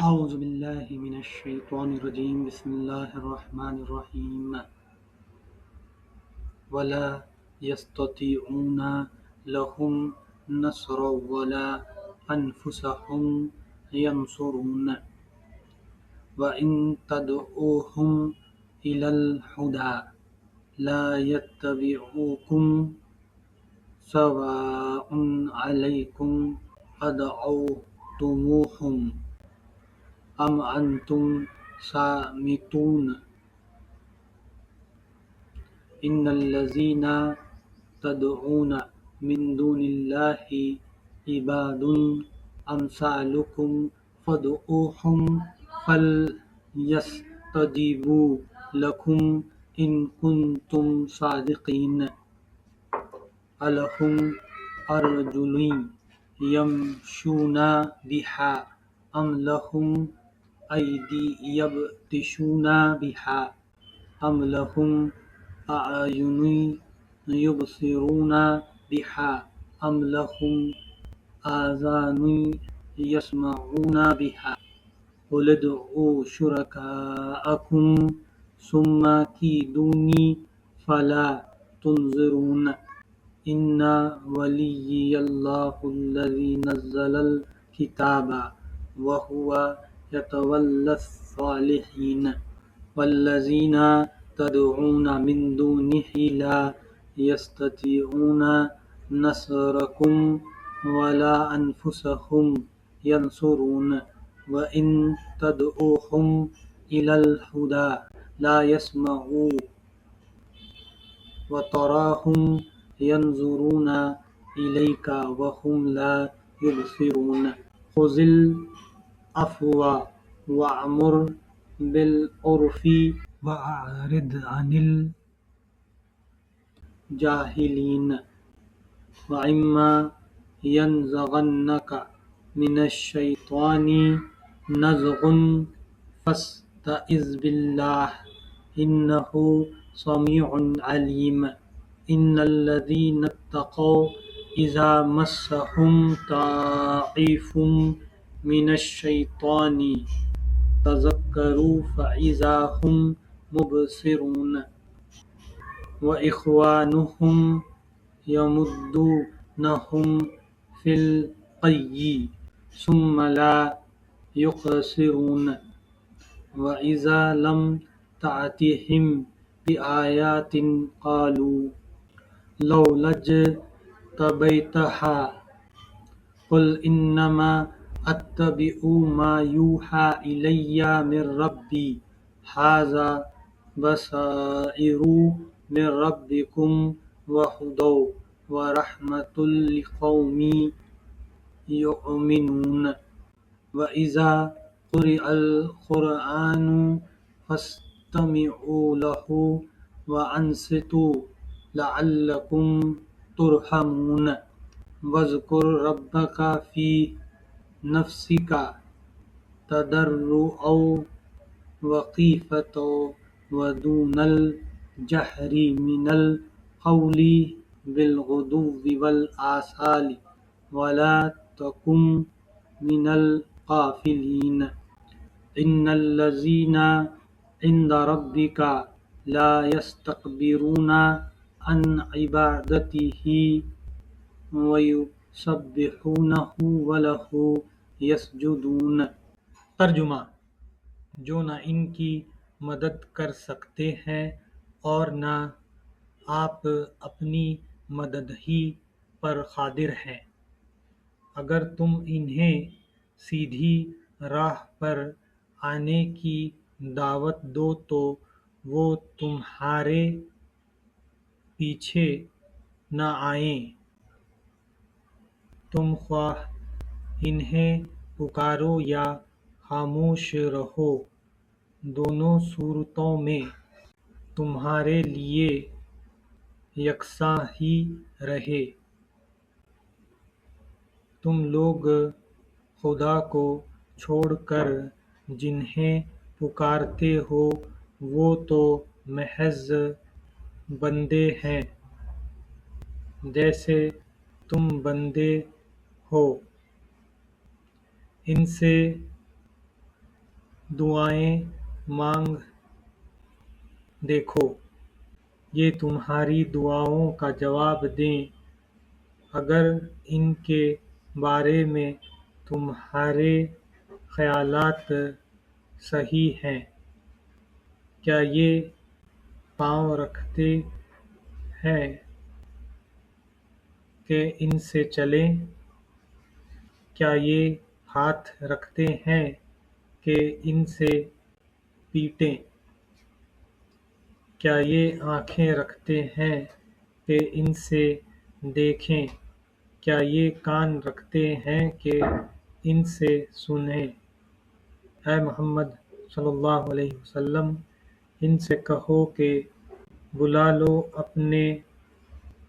أعوذ بالله من الشيطان الرجيم بسم الله الرحمن الرحيم ولا يستطيعون لهم نصرا ولا أنفسهم ينصرون وإن تدعوهم إلى الهدى لا يتبعوكم سواء عليكم أدعوتموهم أم أنتم صامتون إن الذين تدعون من دون الله عباد أمثالكم فادعوهم فليستجيبوا لكم إن كنتم صادقين ألهم أرجل يمشون بها أم لهم أيدي يبطشون بها أم لهم أعين يبصرون بها أم لهم آذان يسمعون بها قل ادعوا شركاءكم ثم كيدوني فلا تنظرون إن وليي الله الذي نزل الكتاب وهو يتولى الصالحين والذين تدعون من دونه لا يستطيعون نصركم ولا أنفسهم ينصرون وإن تدعوهم إلى الهدى لا يسمعوا وتراهم ينظرون إليك وهم لا يبصرون خذ العفو وأمر بالعرف وأعرض عن الجاهلين وإما ينزغنك من الشيطان نزغ فاستعذ بالله إنه سميع عليم إن الذين اتقوا إذا مسهم طائف من الشيطان تذكروا فإذا هم مبصرون وإخوانهم يمدونهم في الغي ثم لا يقصرون وإذا لم تأتهم بآيات قالوا لولا اجتبيتها قل إنما أتبع ما يوحى إلي من ربي هذا بصائر من ربكم وهدى ورحمة لقوم يؤمنون وإذا قرئ القرآن فاستمعوا له وأنصتوا لعلكم ترحمون واذكر ربك في نفسك تضرعا وخيفة ودون الجهر من القول بالغدو والآصال ولا تكن من الغافلين إن الذين عند ربك لا يستكبرون عن عبادته ويسبحونه وله يسجدون۔ ترجمہ: جو نہ ان کی مدد کر سکتے ہیں اور نہ آپ اپنی مدد ہی پر قادر ہیں۔ اگر تم انہیں سیدھی راہ پر آنے کی دعوت دو تو وہ تمہارے پیچھے نہ آئیں۔ تم خواہ انہیں پکارو یا خاموش رہو، دونوں صورتوں میں تمہارے لیے یکساں ہی رہے۔ تم لوگ خدا کو چھوڑ کر جنہیں پکارتے ہو وہ تو محض بندے ہیں جیسے تم بندے ہو۔ ان سے دعائیں مانگ دیکھو، یہ تمہاری دعاؤں کا جواب دیں اگر ان کے بارے میں تمہارے خیالات صحیح ہیں۔ کیا یہ پاؤں رکھتے ہیں کہ ان سے چلیں؟ کیا یہ ہاتھ رکھتے ہیں کہ ان سے پیٹیں؟ کیا یہ آنکھیں رکھتے ہیں کہ ان سے دیکھیں؟ کیا یہ کان رکھتے ہیں کہ ان سے سنیں؟ اے محمد صلی اللہ علیہ وسلم، ان سے کہو کہ بلا لو اپنے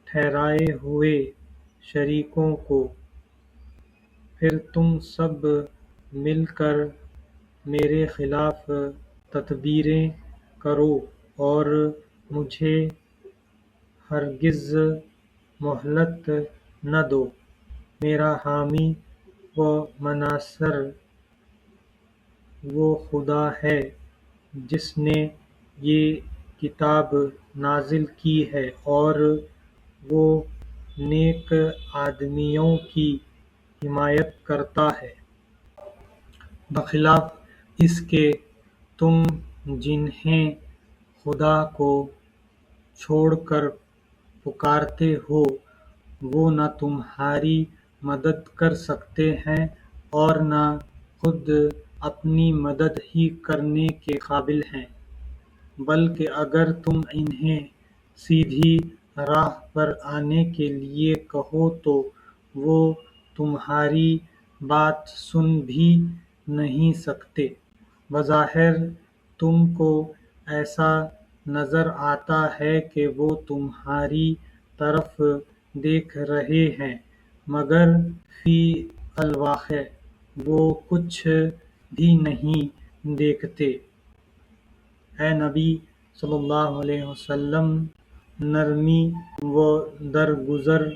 ٹھہرائے ہوئے شریکوں کو، پھر تم سب مل کر میرے خلاف تدبیریں کرو اور مجھے ہرگز مہلت نہ دو۔ میرا حامی و مناصر وہ خدا ہے جس نے یہ کتاب نازل کی ہے، اور وہ نیک آدمیوں کی حمایت کرتا ہے، بخلاف اس کے تم جنہیں خدا کو چھوڑ کر پکارتے ہو وہ نہ تمہاری مدد کر سکتے ہیں اور نہ خود اپنی مدد ہی کرنے کے قابل ہیں، بلکہ اگر تم انہیں سیدھی راہ پر آنے کے لیے کہو تو وہ تمہاری بات سن بھی نہیں سکتے۔ بظاہر تم کو ایسا نظر آتا ہے کہ وہ تمہاری طرف دیکھ رہے ہیں، مگر فی الواقع وہ کچھ بھی نہیں دیکھتے۔ اے نبی صلی اللہ علیہ وسلم، نرمی و درگزر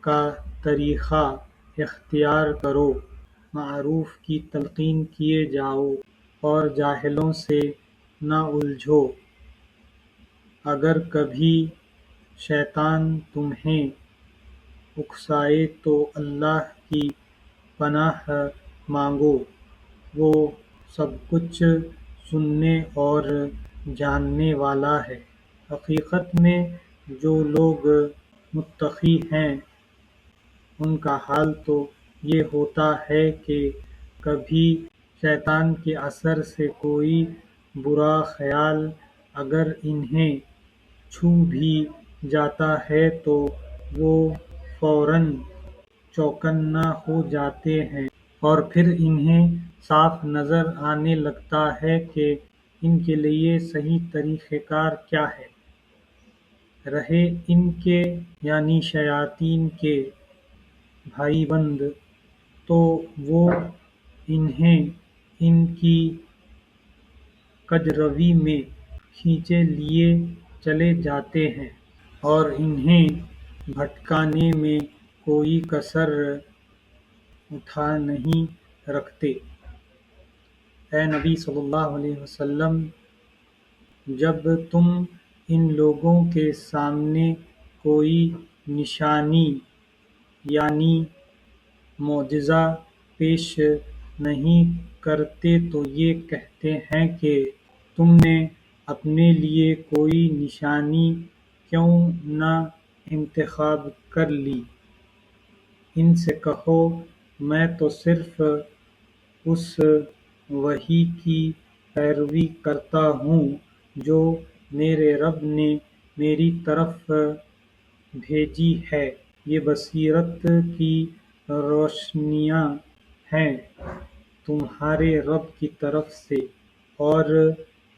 کا طریقہ اختیار کرو، معروف کی تلقین کیے جاؤ اور جاہلوں سے نہ الجھو۔ اگر کبھی شیطان تمہیں اکسائے تو اللہ کی پناہ مانگو، وہ سب کچھ سننے اور جاننے والا ہے۔ حقیقت میں جو لوگ متقی ہیں ان کا حال تو یہ ہوتا ہے کہ کبھی شیطان کے اثر سے کوئی برا خیال اگر انہیں چھو بھی جاتا ہے تو وہ فوراً چوکنا ہو جاتے ہیں، اور پھر انہیں صاف نظر آنے لگتا ہے کہ ان کے لیے صحیح طریقہ کار کیا ہے۔ رہے ان کے یعنی شیاطین کے بھائی بند، تو وہ انہیں ان کی کجروی میں کھینچے لیے چلے جاتے ہیں اور انہیں بھٹکانے میں کوئی کسر اٹھا نہیں رکھتے۔ اے نبی صلی اللہ علیہ وسلم، جب تم ان لوگوں کے سامنے کوئی نشانی یعنی معجزہ پیش نہیں کرتے تو یہ کہتے ہیں کہ تم نے اپنے لیے کوئی نشانی کیوں نہ انتخاب کر لی۔ ان سے کہو میں تو صرف اس وحی کی پیروی کرتا ہوں جو میرے رب نے میری طرف بھیجی ہے، یہ بصیرت کی روشنیاں ہیں تمہارے رب کی طرف سے، اور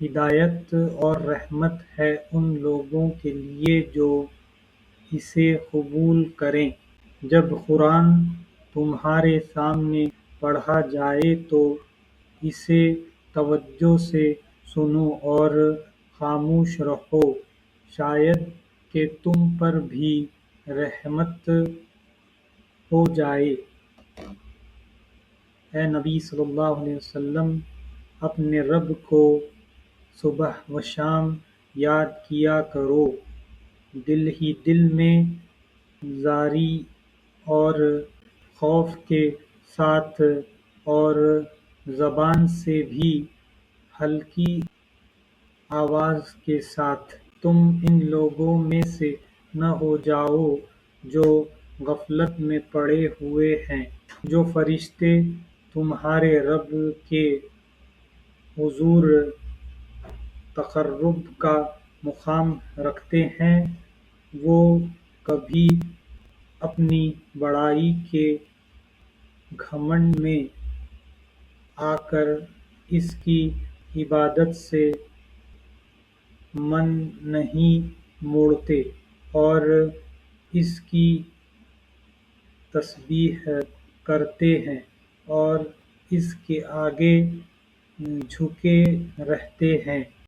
ہدایت اور رحمت ہے ان لوگوں کے لیے جو اسے قبول کریں۔ جب قرآن تمہارے سامنے پڑھا جائے تو اسے توجہ سے سنو اور خاموش رہو، شاید کہ تم پر بھی رحمت ہو جائے۔ اے نبی صلی اللہ علیہ وسلم، اپنے رب کو صبح و شام یاد کیا کرو، دل ہی دل میں زاری اور خوف کے ساتھ، اور زبان سے بھی ہلکی آواز کے ساتھ۔ تم ان لوگوں میں سے نہ ہو جاؤ جو غفلت میں پڑے ہوئے ہیں۔ جو فرشتے تمہارے رب کے حضور تقرب کا مقام رکھتے ہیں، وہ کبھی اپنی بڑائی کے گھمنڈ میں آ کر اس کی عبادت سے من نہیں موڑتے اور اس کی تسبیح کرتے ہیں اور اس کے آگے جھکے رہتے ہیں۔